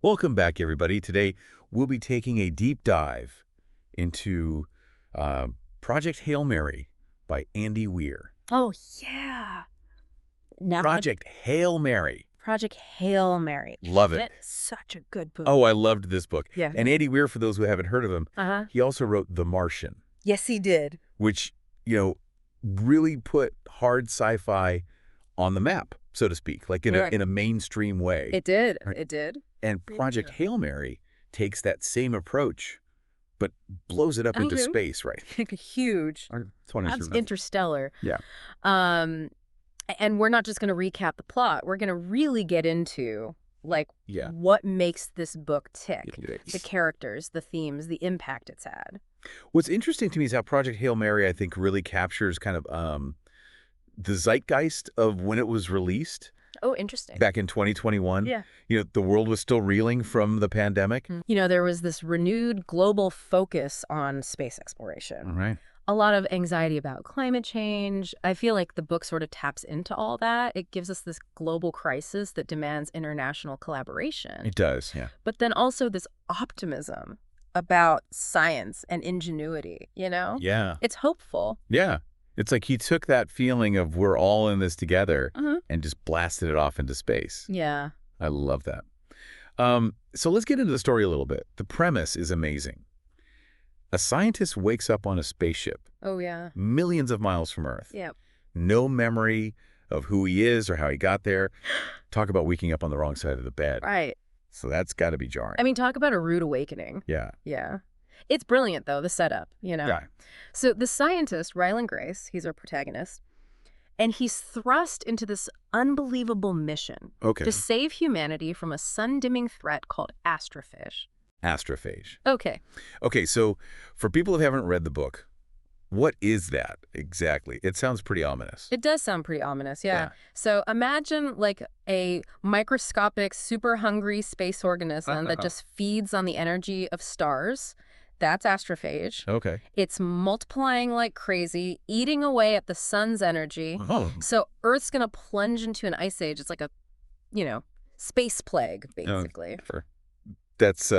Welcome back, everybody. Today, we'll be taking a deep dive into uh, Project Hail Mary by Andy Weir. Oh, yeah. Now, Project Hail Mary. Project Hail Mary. Love it. It's such a good book. Oh, I loved this book. Yeah. And Andy Weir, for those who haven't heard of him, Uh-huh. he also wrote The Martian, Yes, he did. which, really put hard sci-fi on the map, so to speak, like in Right. a mainstream way. It did. Right. It did. And Really Project did. Hail Mary takes that same approach, but blows it up into Okay. space, right? Huge. That's what I That's should interstellar. Yeah. And we're not just going to recap the plot. We're going to really get into, Yeah. what makes this book tick. Yeah. The characters, the themes, the impact it's had. What's interesting to me is how Project Hail Mary, I think, really captures kind of the zeitgeist of when it was released Oh, interesting. back in 2021. Yeah. The world was still reeling from the pandemic. There was this renewed global focus on space exploration. Right. A lot of anxiety about climate change. I feel like the book sort of taps into all that. It gives us this global crisis that demands international collaboration. It does, yeah. But then also this optimism about science and ingenuity, Yeah. It's hopeful. Yeah. It's like he took that feeling of we're all in this together Uh-huh. and just blasted it off into space. Yeah. I love that. So let's get into the story a little bit. The premise is amazing. A scientist wakes up on a spaceship Oh, yeah. millions of miles from Earth. Yeah. No memory of who he is or how he got there. Talk about waking up on the wrong side of the bed. Right. So that's got to be jarring. I mean, talk about a rude awakening. Yeah. Yeah. It's brilliant, though, the setup, Yeah. So the scientist, Ryland Grace, he's our protagonist, and he's thrust into this unbelievable mission Okay. to save humanity from a sun-dimming threat called astrophage. Astrophage. Okay. Okay, so for people who haven't read the book, what is that exactly? It sounds pretty ominous. It does sound pretty ominous, yeah. Yeah. So imagine like a microscopic, super hungry space organism that just feeds on the energy of stars. That's astrophage. Okay. It's multiplying like crazy, eating away at the sun's energy. Oh. So Earth's going to plunge into an ice age. It's like a, space plague, basically. That's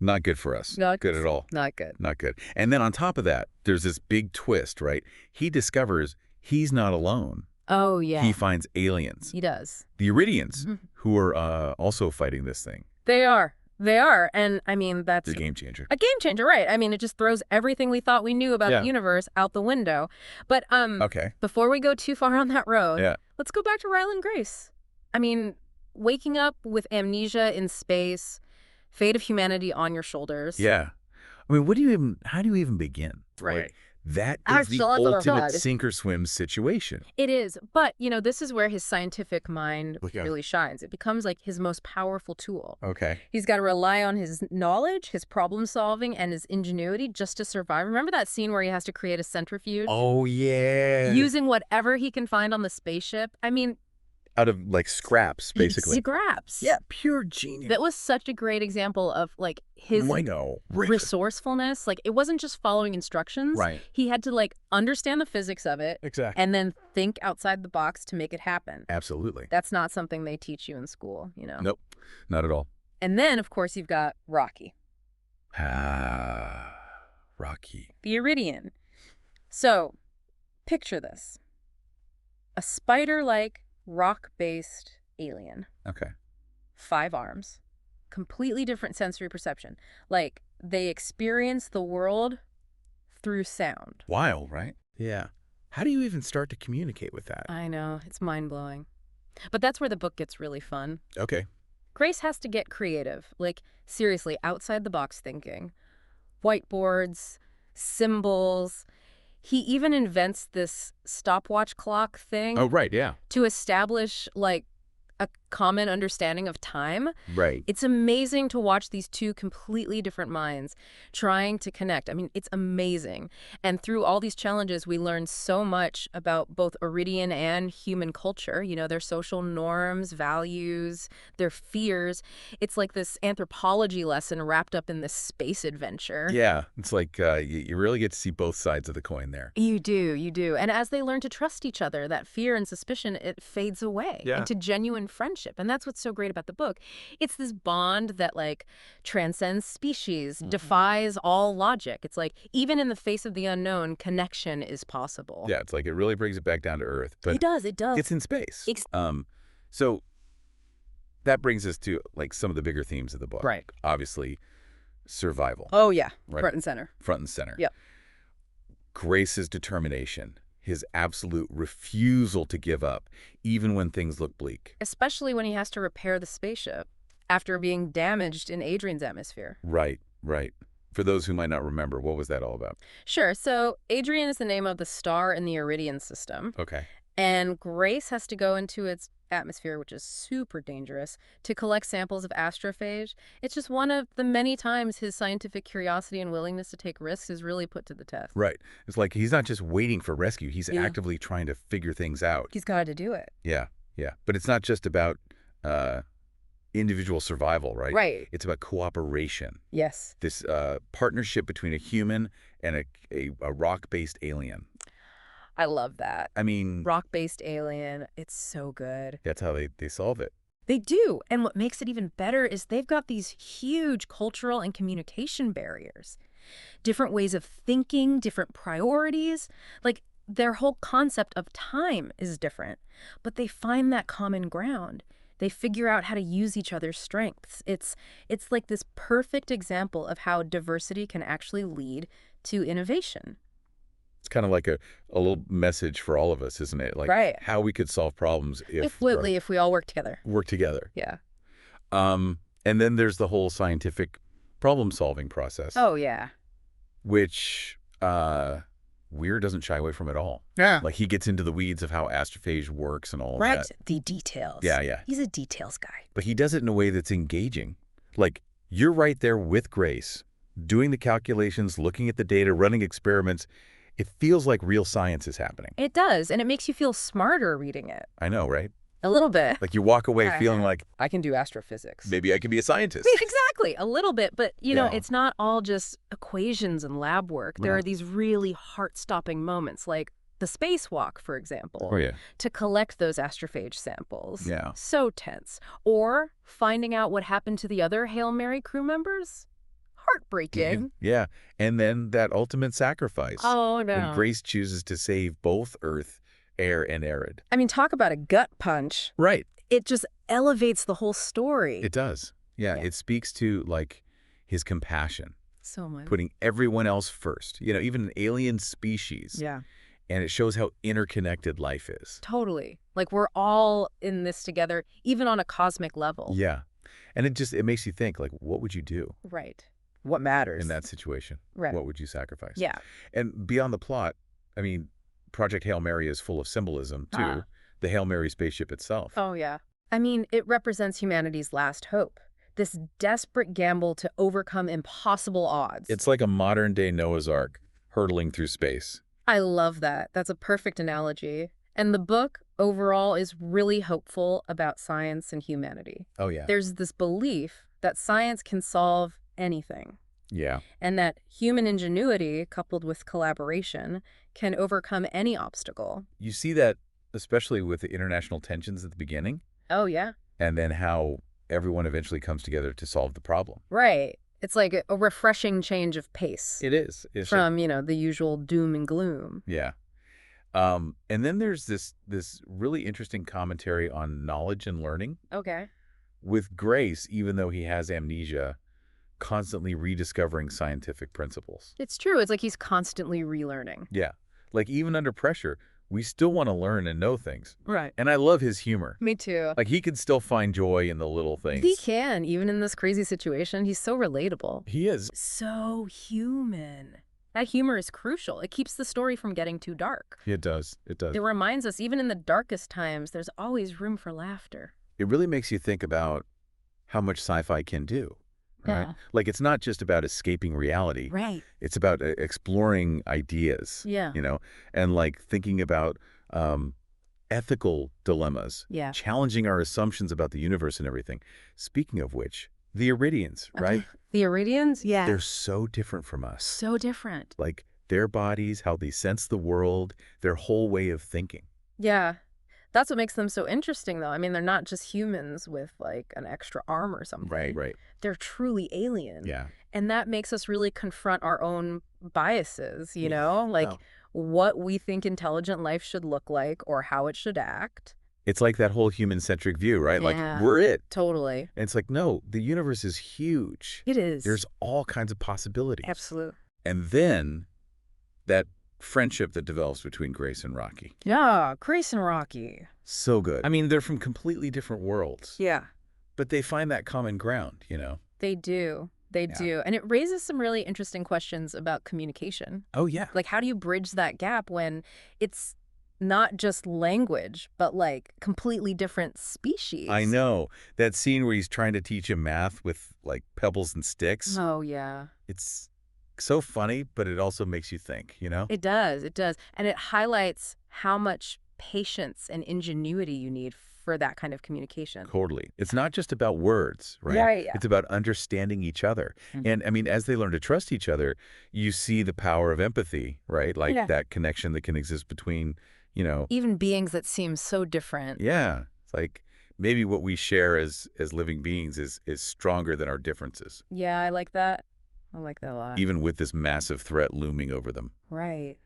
not good for us. Not good at all. Not good. Not good. And then on top of that, there's this big twist, right? He discovers he's not alone. Oh, yeah. He finds aliens. He does. The Iridians, Mhm. who are also fighting this thing. They are. They are. And I mean, that's It's a game changer. a game changer, right? I mean, it just throws everything we thought we knew about Yeah. the universe out the window. But Okay. before we go too far on that road, Yeah. let's go back to Ryland Grace. I mean, waking up with amnesia in space, fate of humanity on your shoulders. Yeah. I mean, how do you even begin? Like, that is the Actually, ultimate sink or swim situation. It is. But, this is where his scientific mind Yeah. really shines. It becomes like his most powerful tool. Okay. He's got to rely on his knowledge, his problem solving, and his ingenuity just to survive. Remember that scene where he has to create a centrifuge? Oh, yeah. Using whatever he can find on the spaceship? I mean, Out of, like, scraps, basically. scraps. Yeah, pure genius. That was such a great example of, like, his I know. resourcefulness. Like, it wasn't just following instructions. Right. He had to, like, understand the physics of it Exactly. and then think outside the box to make it happen. Absolutely. That's not something they teach you in school, Nope. Not at all. And then, of course, you've got Rocky, Rocky. the Iridian. So, picture this. A spider-like, rock-based alien. Okay. 5 arms. Completely different sensory perception. Like, they experience the world through sound. Wild, right? Yeah. How do you even start to communicate with that? I know, it's mind-blowing. But that's where the book gets really fun. Okay. Grace has to get creative. Like, seriously, outside-the-box thinking. Whiteboards, symbols. He even invents this stopwatch clock thing Oh, right, yeah. to establish, like, a common understanding of time. Right. It's amazing to watch these two completely different minds trying to connect. I mean, it's amazing. And through all these challenges, we learn so much about both Iridian and human culture, their social norms, values, their fears. It's like this anthropology lesson wrapped up in this space adventure. Yeah. It's like you really get to see both sides of the coin there. You do. And as they learn to trust each other, that fear and suspicion, it fades away into genuine friendship. friendship. And that's what's so great about the book. It's this bond that, like, transcends species, defies all logic. It's like, even in the face of the unknown, connection is possible. Yeah, it's like it really brings it back down to earth. But It does. it's in space. So that brings us to, like, some of the bigger themes of the book. Right. Obviously, survival. Oh, yeah. Right. Front and center. Front and center. Yep. Grace's determination, his absolute refusal to give up, even when things look bleak. Especially when he has to repair the spaceship after being damaged in Adrian's atmosphere. Right, right. For those who might not remember, what was that all about? Sure. So Adrian is the name of the star in the Iridian system. Okay. And Grace has to go into its atmosphere, which is super dangerous, to collect samples of astrophage. It's just one of the many times his scientific curiosity and willingness to take risks is really put to the test. Right. It's like he's not just waiting for rescue. He's Yeah. actively trying to figure things out. He's got to do it. Yeah, yeah. But it's not just about individual survival, right? Right. It's about cooperation. Yes. This partnership between a human and a rock-based alien. I love that. I mean, Rock-based alien. It's so good. that's how they solve it. They do. And what makes it even better is they've got these huge cultural and communication barriers. Different ways of thinking, different priorities. Like, their whole concept of time is different. But they find that common ground. They figure out how to use each other's strengths. It's like this perfect example of how diversity can actually lead to innovation. It's kind of like a little message for all of us, isn't it? Like Right. how we could solve problems if we all work together. work together. Yeah. And then there's the whole scientific problem-solving process, Oh, yeah. which Weir doesn't shy away from at all. Yeah. Like he gets into the weeds of how astrophage works and all of Right. that. The details. Yeah, yeah. He's a details guy. But he does it in a way that's engaging. Like you're right there with Grace, doing the calculations, looking at the data, running experiments. It feels like real science is happening. It does, and it makes you feel smarter reading it. I know, right? A little bit. Like you walk away feeling like, I can do astrophysics. maybe I can be a scientist. Exactly, a little bit. But, you know, Yeah. it's not all just equations and lab work. There No. are these really heart-stopping moments, like the spacewalk, for example, Oh, yeah. to collect those astrophage samples. Yeah. So tense. Or finding out what happened to the other Hail Mary crew members. Heartbreaking. Yeah. And then that ultimate sacrifice. Oh, no. When Grace chooses to save both Earth, air, and arid. I mean, talk about a gut punch. Right. It just elevates the whole story. It does. Yeah. Yeah. It speaks to, like, his compassion, So much. putting everyone else first. You know, even an alien species. Yeah. And it shows how interconnected life is. Totally. Like, we're all in this together, even on a cosmic level. Yeah. And it makes you think, like, what would you do Right. What matters? in that situation? Right. What would you sacrifice? Yeah. And beyond the plot, I mean, Project Hail Mary is full of symbolism, too. Ah. The Hail Mary spaceship itself. Oh, yeah. I mean, it represents humanity's last hope. This desperate gamble to overcome impossible odds. It's like a modern-day Noah's Ark hurtling through space. I love that. That's a perfect analogy. And the book, overall, is really hopeful about science and humanity. Oh, yeah. There's this belief that science can solve anything, Yeah. and that human ingenuity, coupled with collaboration, can overcome any obstacle. You see that especially with the international tensions at the beginning, Oh, yeah. and then how everyone eventually comes together to solve the problem. Right. It's like a refreshing change of pace It is. from, you know, the usual doom and gloom. Yeah. And then there's this really interesting commentary on knowledge and learning. Okay. With Grace, even though he has amnesia, constantly rediscovering scientific principles. It's true. It's like he's constantly relearning. Yeah. Like even under pressure, we still want to learn and know things. Right. And I love his humor. Me too. Like he can still find joy in the little things. He can, even in this crazy situation. He's so relatable. He is. So human. That humor is crucial. It keeps the story from getting too dark. It does. It does. It reminds us, even in the darkest times, there's always room for laughter. It really makes you think about how much sci-fi can do. Right? Yeah. Like it's not just about escaping reality. Right. It's about exploring ideas. Yeah. You know, and like thinking about ethical dilemmas. Yeah. Challenging our assumptions about the universe and everything. Speaking of which, the Iridians, right? The Iridians? Yeah. They're so different from us. so different. Like their bodies, how they sense the world, their whole way of thinking. Yeah. That's what makes them so interesting, though. I mean, they're not just humans with, like, an extra arm or something. Right. They're truly alien. Yeah. And that makes us really confront our own biases, you know? Like, Oh. what we think intelligent life should look like or how it should act. It's like that whole human-centric view, right? Like, Yeah, we're it. totally. And it's like, no, the universe is huge. It is. There's all kinds of possibilities. Absolute. And then that friendship that develops between Grace and Rocky. Yeah, Grace and Rocky. So good. I mean, they're from completely different worlds. Yeah. But they find that common ground, you know? They do. They do. And it raises some really interesting questions about communication. Oh, yeah. Like, how do you bridge that gap when it's not just language, but, like, completely different species? I know. That scene where he's trying to teach him math with, like, pebbles and sticks. Oh, yeah. It's so funny, but it also makes you think, you know? It does. It does. And it highlights how much patience and ingenuity you need for that kind of communication. Totally. It's not just about words, right? Right, yeah. It's about understanding each other. And, I mean, as they learn to trust each other, you see the power of empathy, right? Like that connection that can exist between, you know. Even beings that seem so different. Yeah. It's like maybe what we share as living beings is stronger than our differences. Yeah, I like that. I like that a lot. Even with this massive threat looming over them. Right.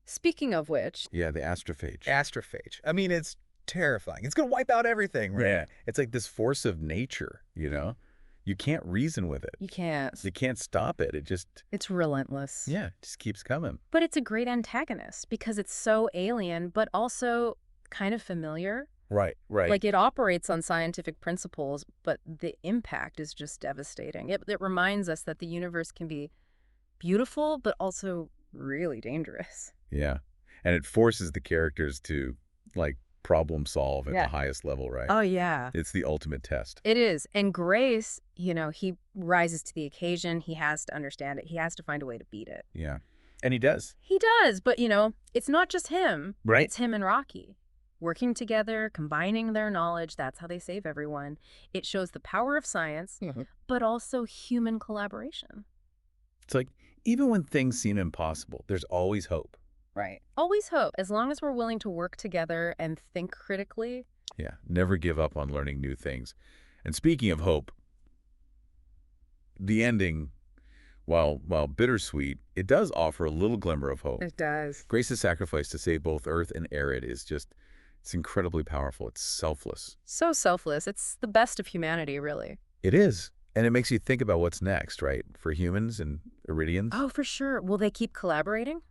Speaking of which. Yeah, the astrophage. Astrophage. I mean, it's terrifying. It's going to wipe out everything, right? Yeah. It's like this force of nature, you know? You can't reason with it. You can't. You can't stop it. It's relentless. Yeah, it just keeps coming. But it's a great antagonist because it's so alien, but also kind of familiar. Right. Like, it operates on scientific principles, but the impact is just devastating. It reminds us that the universe can be beautiful, but also really dangerous. Yeah. And it forces the characters to, like, problem solve at the highest level, right? Oh, yeah. It's the ultimate test. It is. And Grace, you know, he rises to the occasion. He has to understand it. He has to find a way to beat it. Yeah. And he does. He does. But, you know, it's not just him. Right. It's him and Rocky. Working together, combining their knowledge, that's how they save everyone. It shows the power of science, but also human collaboration. It's like, even when things seem impossible, there's always hope. Right. Always hope, as long as we're willing to work together and think critically. Yeah, never give up on learning new things. And speaking of hope, the ending, while bittersweet, it does offer a little glimmer of hope. It does. Grace's sacrifice to save both Earth and Arid is just, it's incredibly powerful. It's selfless. So selfless. It's the best of humanity, really. It is. And it makes you think about what's next, right? For humans and Iridians. Oh, for sure. Will they keep collaborating?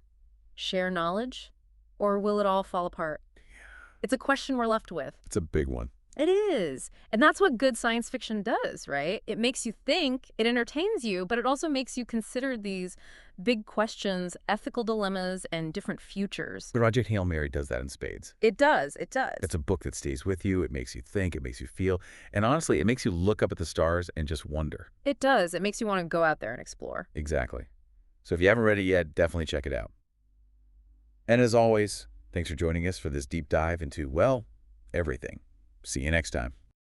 Share knowledge? Or will it all fall apart? It's a question we're left with. It's a big one. It is. And that's what good science fiction does, right? It makes you think, it entertains you, but it also makes you consider these big questions, ethical dilemmas, and different futures. Project Hail Mary does that in spades. It does. It does. It's a book that stays with you. It makes you think. It makes you feel. And honestly, it makes you look up at the stars and just wonder. It does. It makes you want to go out there and explore. Exactly. So if you haven't read it yet, definitely check it out. And as always, thanks for joining us for this deep dive into, well, everything. See you next time.